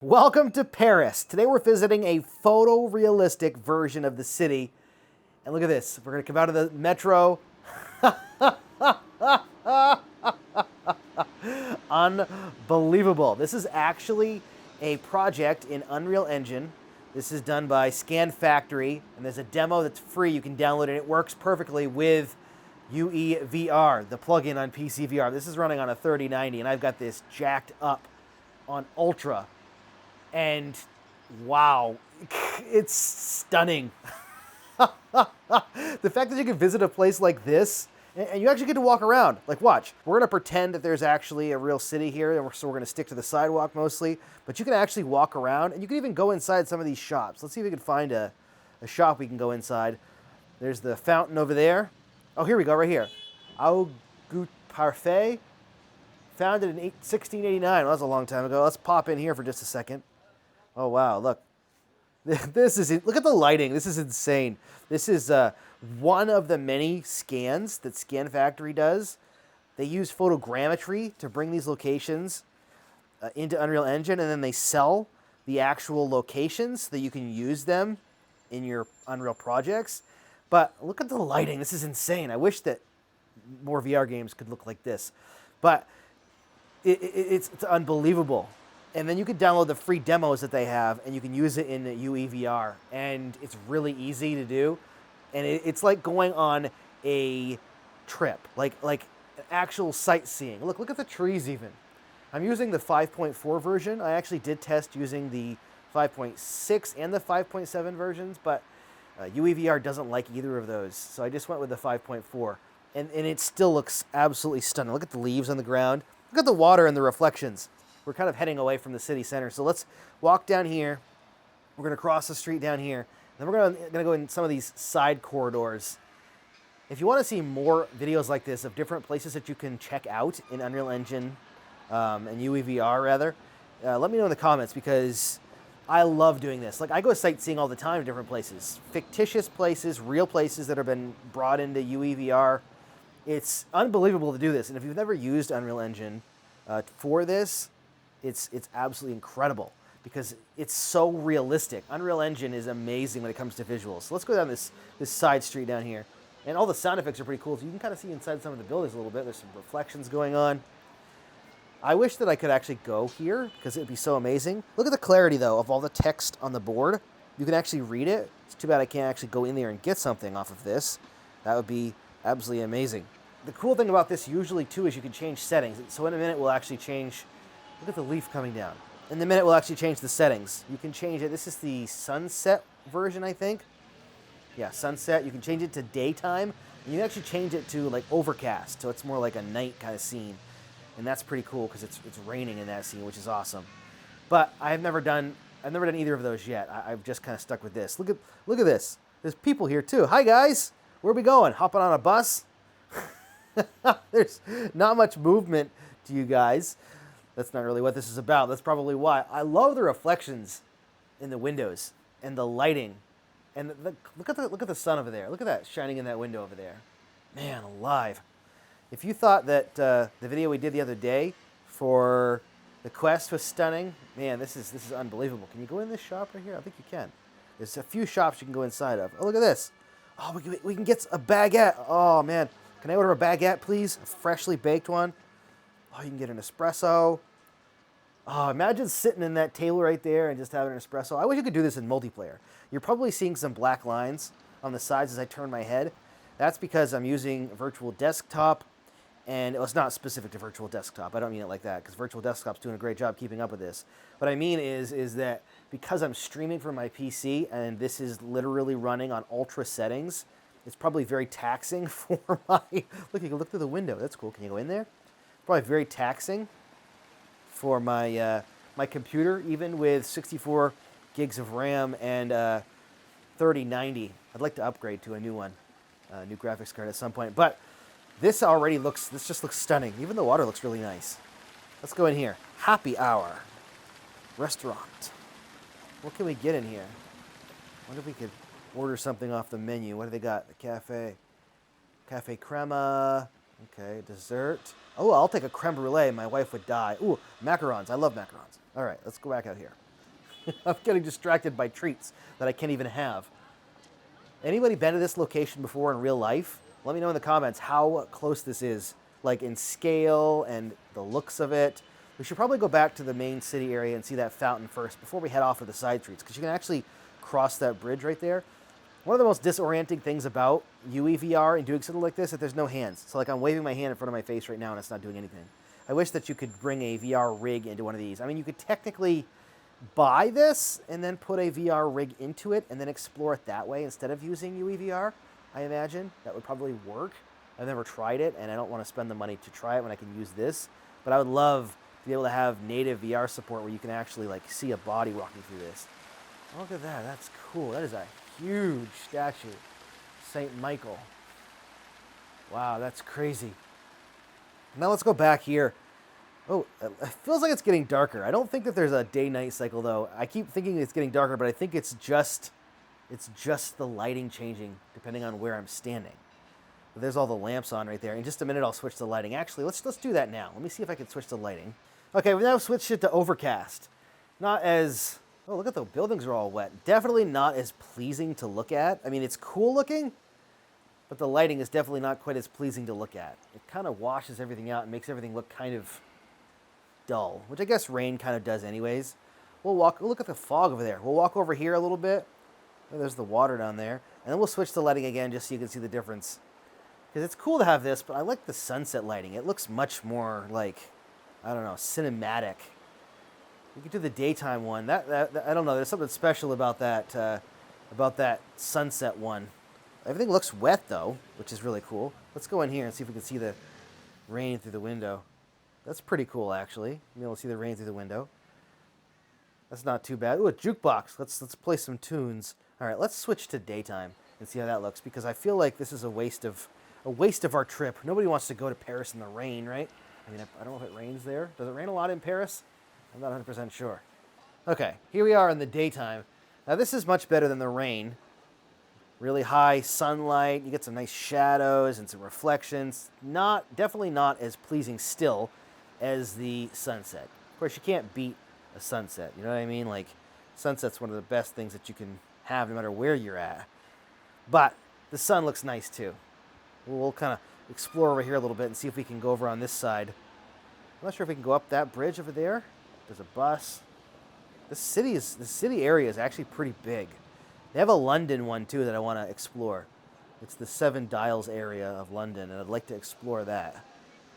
Welcome to Paris. Today we're visiting a photorealistic version of the city. And look at this. We're going to come out of the metro. Unbelievable. This is actually a project in Unreal Engine. This is done by Scan Factory, and there's a demo that's free. You can download it. It works perfectly with UEVR, the plugin on PC VR. This is running on a 3090, and I've got this jacked up on Ultra. And wow, it's stunning. The fact that you can visit a place like this, and you actually get to walk around. Like, watch. We're going to pretend that there's actually a real city here, so we're going to stick to the sidewalk mostly. But you can actually walk around, and you can even go inside some of these shops. Let's see if we can find a shop we can go inside. There's the fountain over there. Oh, here we go, right here. Au Goût Parfait, founded in 1689. Well, that was a long time ago. Let's pop in here for just a second. Oh, wow, look. Look at the lighting. This is insane. This is one of the many scans that Scan Factory does. They use photogrammetry to bring these locations into Unreal Engine, and then they sell the actual locations so that you can use them in your Unreal projects. But look at the lighting. This is insane. I wish that more VR games could look like this. But it's unbelievable. And then you can download the free demos that they have, and you can use it in UEVR. And it's really easy to do. And it's like going on a trip, like actual sightseeing. Look at the trees even. I'm using the 5.4 version. I actually did test using the 5.6 and the 5.7 versions, but UEVR doesn't like either of those. So I just went with the 5.4. And it still looks absolutely stunning. Look at the leaves on the ground. Look at the water and the reflections. We're kind of heading away from the city center. So let's walk down here. We're going to cross the street down here. Then we're going to go in some of these side corridors. If you want to see more videos like this of different places that you can check out in Unreal Engine and UEVR, rather, let me know in the comments, because I love doing this. Like, I go sightseeing all the time to different places. Fictitious places, real places that have been brought into UEVR. It's unbelievable to do this. And if you've never used Unreal Engine for this, it's absolutely incredible because it's so realistic. Unreal Engine is amazing when it comes to visuals. So let's go down this side street down here. And all the sound effects are pretty cool. So you can kind of see inside some of the buildings a little bit. There's some reflections going on. I wish that I could actually go here because it would be so amazing. Look at the clarity, though, of all the text on the board. You can actually read it. It's too bad I can't actually go in there and get something off of this. That would be absolutely amazing. The cool thing about this usually, too, is you can change settings. So in a minute, we'll actually change... Look at the leaf coming down. In a minute, we'll actually change the settings. You can change it. This is the sunset version, I think. Yeah, sunset. You can change it to daytime. And you can actually change it to, like, overcast. So it's more like a night kind of scene. And that's pretty cool because it's raining in that scene, which is awesome. But I've never done either of those yet. I've just kind of stuck with this. Look at this. There's people here, too. Hi, guys. Where are we going? Hopping on a bus? There's not much movement to you guys. That's not really what this is about. That's probably why. I love the reflections in the windows and the lighting. And look at the sun over there. Look at that shining in that window over there. Man, alive. If you thought that the video we did the other day for the quest was stunning, man, this is unbelievable. Can you go in this shop right here? I think you can. There's a few shops you can go inside of. Oh, look at this. Oh, we can get a baguette. Oh, man. Can I order a baguette, please? A freshly baked one. Oh, you can get an espresso. Oh, imagine sitting in that table right there and just having an espresso. I wish you could do this in multiplayer. You're probably seeing some black lines on the sides as I turn my head. That's because I'm using virtual desktop, and it's not specific to virtual desktop. I don't mean it like that, because virtual desktop's doing a great job keeping up with this. What I mean is that because I'm streaming from my PC, and this is literally running on ultra settings, it's probably very taxing for my... Look, you can look through the window. That's cool. Can you go in there? Probably very taxing for my my computer, even with 64 gigs of RAM and 3090. I'd like to upgrade to a new one, new graphics card at some point. But this just looks stunning. Even the water looks really nice. Let's go in here. Happy hour. Restaurant. What can we get in here? I wonder if we could order something off the menu. What do they got? The cafe. Cafe crema. Okay, dessert. Oh, I'll take a creme brulee. My wife would die. Ooh, macarons. I love macarons. All right, let's go back out here. I'm getting distracted by treats that I can't even have. Anybody been to this location before in real life? Let me know in the comments how close this is, like in scale and the looks of it. We should probably go back to the main city area and see that fountain first before we head off to the side streets, because you can actually cross that bridge right there. One of the most disorienting things about UEVR and doing something like this is that there's no hands. So like I'm waving my hand in front of my face right now and it's not doing anything. I wish that you could bring a VR rig into one of these. I mean, you could technically buy this and then put a VR rig into it and then explore it that way instead of using UEVR, I imagine. That would probably work. I've never tried it, and I don't want to spend the money to try it when I can use this. But I would love to be able to have native VR support where you can actually like see a body walking through this. Oh, look at that. That's cool. That is a huge statue. St. Michael. Wow, that's crazy. Now let's go back here. Oh, it feels like it's getting darker. I don't think that there's a day-night cycle, though. I keep thinking it's getting darker, but I think it's just the lighting changing depending on where I'm standing. But there's all the lamps on right there. In just a minute, I'll switch the lighting. Actually, let's do that now. Let me see if I can switch the lighting. Okay, we now switched it to overcast. Not as... Oh, look at the buildings are all wet. Definitely not as pleasing to look at. I mean, it's cool looking, but the lighting is definitely not quite as pleasing to look at. It kind of washes everything out and makes everything look kind of dull, which I guess rain kind of does anyways. We'll look at the fog over there. We'll walk over here a little bit. Oh, there's the water down there. And then we'll switch the lighting again just so you can see the difference. Because it's cool to have this, but I like the sunset lighting. It looks much more like, I don't know, cinematic. We could do the daytime one. That I don't know. There's something special about that sunset one. Everything looks wet though, which is really cool. Let's go in here and see if we can see the rain through the window. That's pretty cool, actually. You'll be able to see the rain through the window. That's not too bad. Ooh, a jukebox. Let's play some tunes. All right, let's switch to daytime and see how that looks, because I feel like this is a waste of our trip. Nobody wants to go to Paris in the rain, right? I mean, I don't know if it rains there. Does it rain a lot in Paris? I'm not 100% sure. Okay, here we are in the daytime. Now, this is much better than the rain. Really high sunlight. You get some nice shadows and some reflections. Definitely not as pleasing still as the sunset. Of course, you can't beat a sunset. You know what I mean? Like, sunset's one of the best things that you can have no matter where you're at. But the sun looks nice too. We'll kind of explore over here a little bit and see if we can go over on this side. I'm not sure if we can go up that bridge over there. There's a bus. The city area is actually pretty big. They have a London one too that I want to explore. It's the Seven Dials area of London, and I'd like to explore that.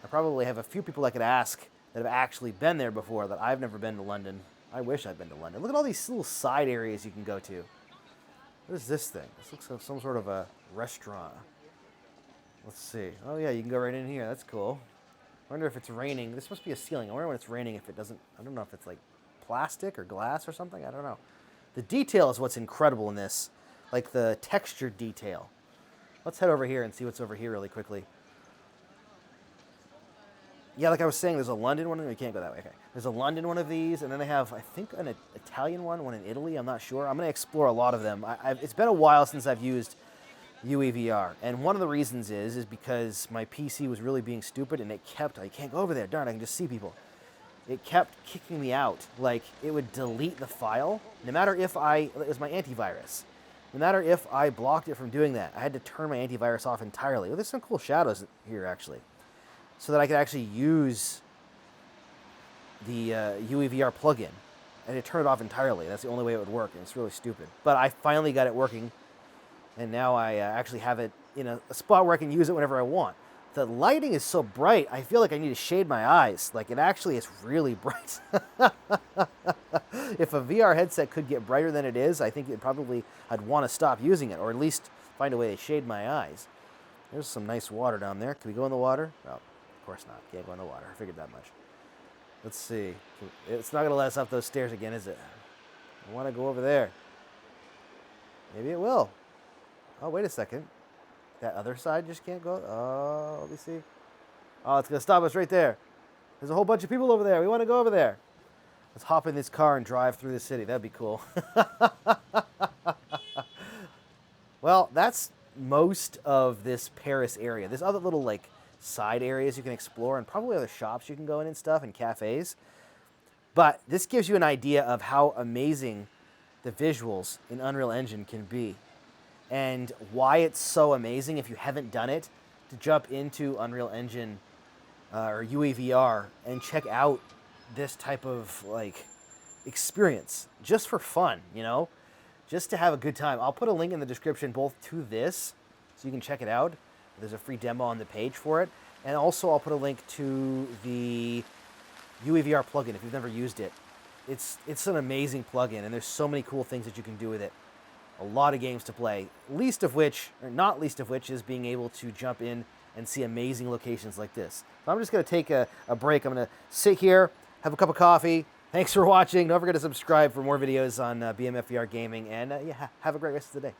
I probably have a few people I could ask that have actually been there before that I've never been to London. I wish I'd been to London. Look at all these little side areas you can go to. What is this thing? This looks like some sort of a restaurant. Let's see. Oh yeah, you can go right in here. That's cool. I wonder if it's raining. This must be a ceiling. I wonder when it's raining if it doesn't... I don't know if it's like plastic or glass or something. I don't know. The detail is what's incredible in this. Like the texture detail. Let's head over here and see what's over here really quickly. Yeah, like I was saying, there's a London one. We can't go that way. Okay. There's a London one of these, and then they have, I think, an Italian one in Italy. I'm not sure. I'm going to explore a lot of them. It's been a while since I've used UEVR, and one of the reasons is because my PC was really being stupid, and it kept, I can't go over there, darn, I can just see people. It kept kicking me out. Like, it would delete the file, no matter if it was my antivirus. No matter if I blocked it from doing that, I had to turn my antivirus off entirely. Oh, there's some cool shadows here, actually, so that I could actually use the UEVR plugin, and it turned it off entirely. That's the only way it would work, and it's really stupid. But I finally got it working. And now I actually have it in a spot where I can use it whenever I want. The lighting is so bright, I feel like I need to shade my eyes. Like, it actually is really bright. If a VR headset could get brighter than it is, I think I'd want to stop using it, or at least find a way to shade my eyes. There's some nice water down there. Can we go in the water? Oh, of course not. Can't go in the water. I figured that much. Let's see. It's not going to let us up those stairs again, is it? I want to go over there. Maybe it will. Oh, wait a second. That other side just can't go? Oh, let me see. Oh, it's going to stop us right there. There's a whole bunch of people over there. We want to go over there. Let's hop in this car and drive through the city. That'd be cool. Well, that's most of this Paris area. There's other little, like, side areas you can explore, and probably other shops you can go in and stuff, and cafes. But this gives you an idea of how amazing the visuals in Unreal Engine can be, and why it's so amazing, if you haven't done it, to jump into Unreal Engine or UAVR and check out this type of like experience just for fun, you know, just to have a good time. I'll put a link in the description both to this so you can check it out. There's a free demo on the page for it, and also I'll put a link to the UAVR plugin if you've never used it. It's an amazing plugin, and there's so many cool things that you can do with it. A lot of games to play, least of which, or not least of which, is being able to jump in and see amazing locations like this. So I'm just going to take a break. I'm going to sit here, have a cup of coffee. Thanks for watching. Don't forget to subscribe for more videos on BMFVR gaming, and yeah, have a great rest of the day.